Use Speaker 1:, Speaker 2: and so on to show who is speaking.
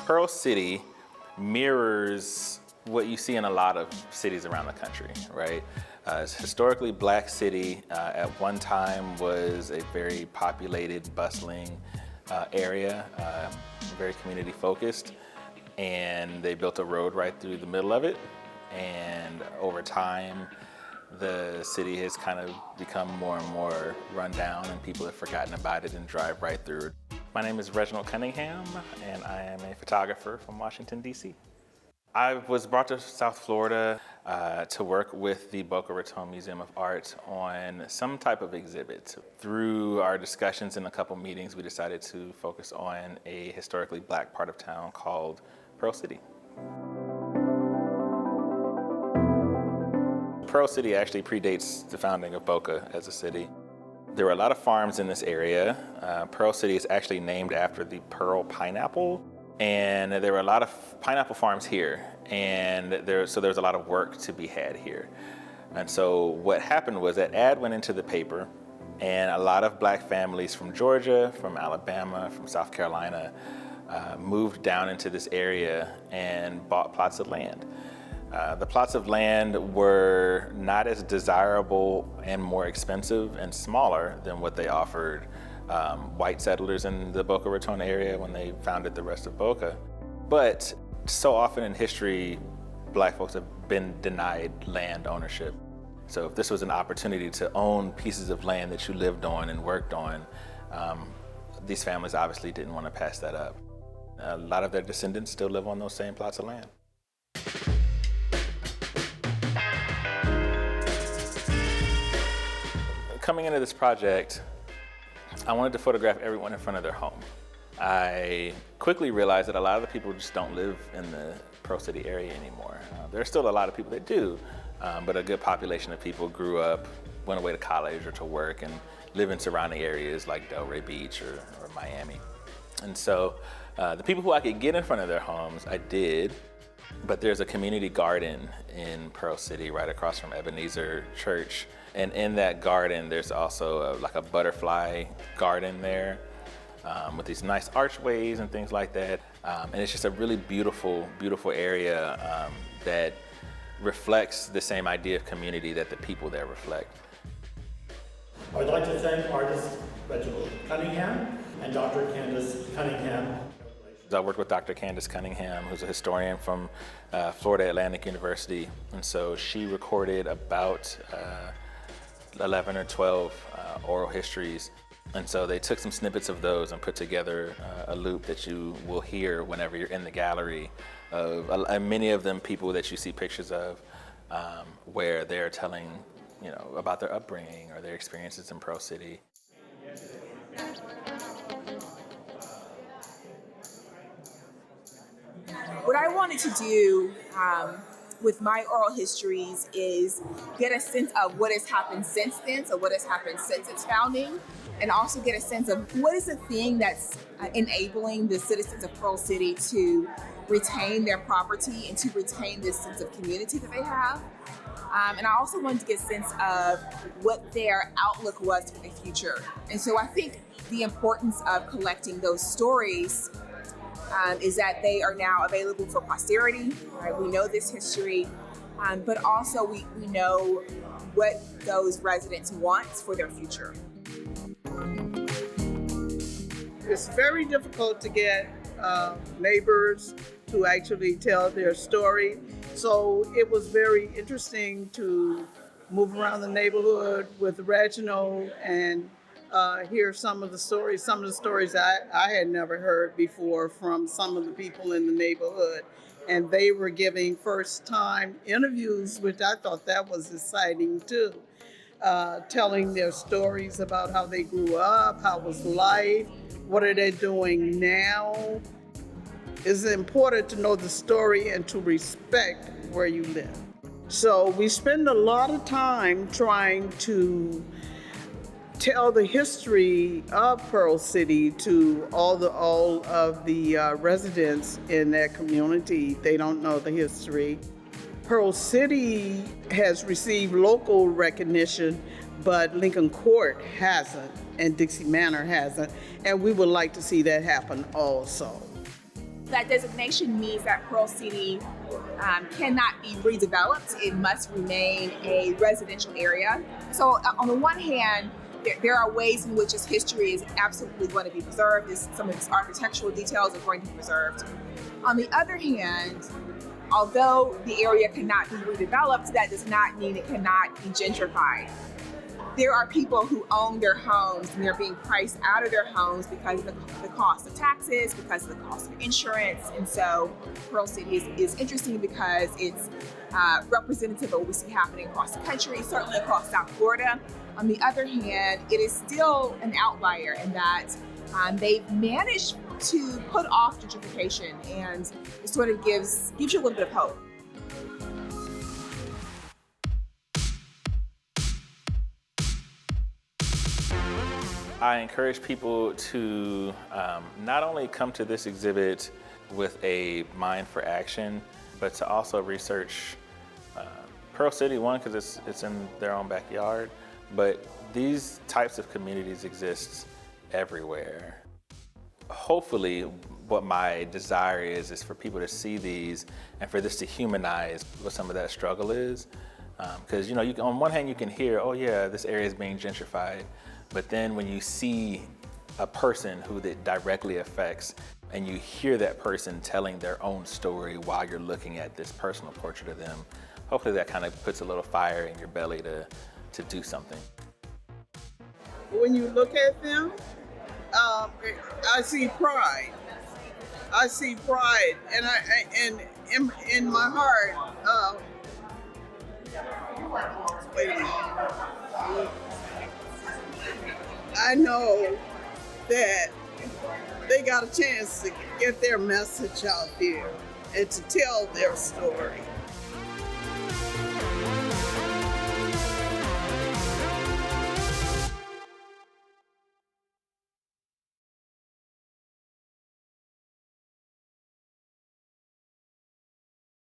Speaker 1: Pearl City mirrors what you see in a lot of cities around the country, right? It's a historically black city. At one time was a very populated, bustling area, very community focused. And they built a road right through the middle of it. And over time, the city has kind of become more and more run down and people have forgotten about it and drive right through it. My name is Reginald Cunningham and I am a photographer from Washington, D.C. I was brought to South Florida to work with the Boca Raton Museum of Art on some type of exhibit. Through our discussions and a couple meetings, we decided to focus on a historically black part of town called Pearl City. Pearl City actually predates the founding of Boca as a city. There were a lot of farms in this area. Pearl City is actually named after the pearl pineapple. And there were a lot of pineapple farms here, and there was a lot of work to be had here. And so what happened was that ad went into the paper, and a lot of black families from Georgia, from Alabama, from South Carolina moved down into this area and bought plots of land. The plots of land were not as desirable and more expensive and smaller than what they offered white settlers in the Boca Raton area when they founded the rest of Boca. But so often in history, black folks have been denied land ownership. So if this was an opportunity to own pieces of land that you lived on and worked on, these families obviously didn't want to pass that up. A lot of their descendants still live on those same plots of land. Coming into this project, I wanted to photograph everyone in front of their home. I quickly realized that a lot of the people just don't live in the Pearl City area anymore. There are still a lot of people that do, but a good population of people grew up, went away to college or to work, and live in surrounding areas like Delray Beach or Miami. And so the people who I could get in front of their homes, I did, but there's a community garden in Pearl City right across from Ebenezer Church. And in that garden, there's also like a butterfly garden there with these nice archways and things like that. And it's just a really beautiful, beautiful area that reflects the same idea of community that the people there reflect.
Speaker 2: I'd like to thank artist Reginald Cunningham and Dr. Candace Cunningham.
Speaker 1: I worked with Dr. Candace Cunningham, who's a historian from Florida Atlantic University. And so she recorded about 11 or 12 oral histories. And so they took some snippets of those and put together a loop that you will hear whenever you're in the gallery of many of them people that you see pictures of where they're telling, about their upbringing or their experiences in Pearl City.
Speaker 3: What I wanted to do with my oral histories is get a sense of what has happened since then, so what has happened since its founding, and also get a sense of what is the thing that's enabling the citizens of Pearl City to retain their property and to retain this sense of community that they have. And I also wanted to get a sense of what their outlook was for the future. And so I think the importance of collecting those stories is that they are now available for posterity. Right? We know this history, but also we know what those residents want for their future.
Speaker 4: It's very difficult to get neighbors to actually tell their story. So it was very interesting to move around the neighborhood with Reginald and hear some of the stories I had never heard before from some of the people in the neighborhood. And they were giving first-time interviews, which I thought that was exciting too. Telling their stories about how they grew up, how was life, what are they doing now. It's important to know the story and to respect where you live. So we spend a lot of time trying to tell the history of Pearl City to all of the residents in that community. They don't know the history. Pearl City has received local recognition, but Lincoln Court hasn't, and Dixie Manor hasn't, and we would like to see that happen also.
Speaker 3: That designation means that Pearl City cannot be redeveloped. It must remain a residential area. So on the one hand, there are ways in which its history is absolutely going to be preserved. Some of its architectural details are going to be preserved. On the other hand, although the area cannot be redeveloped, that does not mean it cannot be gentrified. There are people who own their homes and they're being priced out of their homes because of the cost of taxes, because of the cost of insurance. And so Pearl City is interesting because it's representative of what we see happening across the country, certainly across South Florida. On the other hand, it is still an outlier in that they've managed to put off gentrification, and it sort of gives you a little bit of hope.
Speaker 1: I encourage people to not only come to this exhibit with a mind for action, but to also research Pearl City, one, because it's in their own backyard, but these types of communities exist everywhere. Hopefully, what my desire is for people to see these and for this to humanize what some of that struggle is. Because you on one hand you can hear, oh yeah, this area is being gentrified, but then when you see a person who that directly affects, and you hear that person telling their own story while you're looking at this personal portrait of them, hopefully that kind of puts a little fire in your belly to do something.
Speaker 4: When you look at them, I see pride. I see pride, and in my heart. Wait a minute. I know that they got a chance to get their message out there and to tell their story.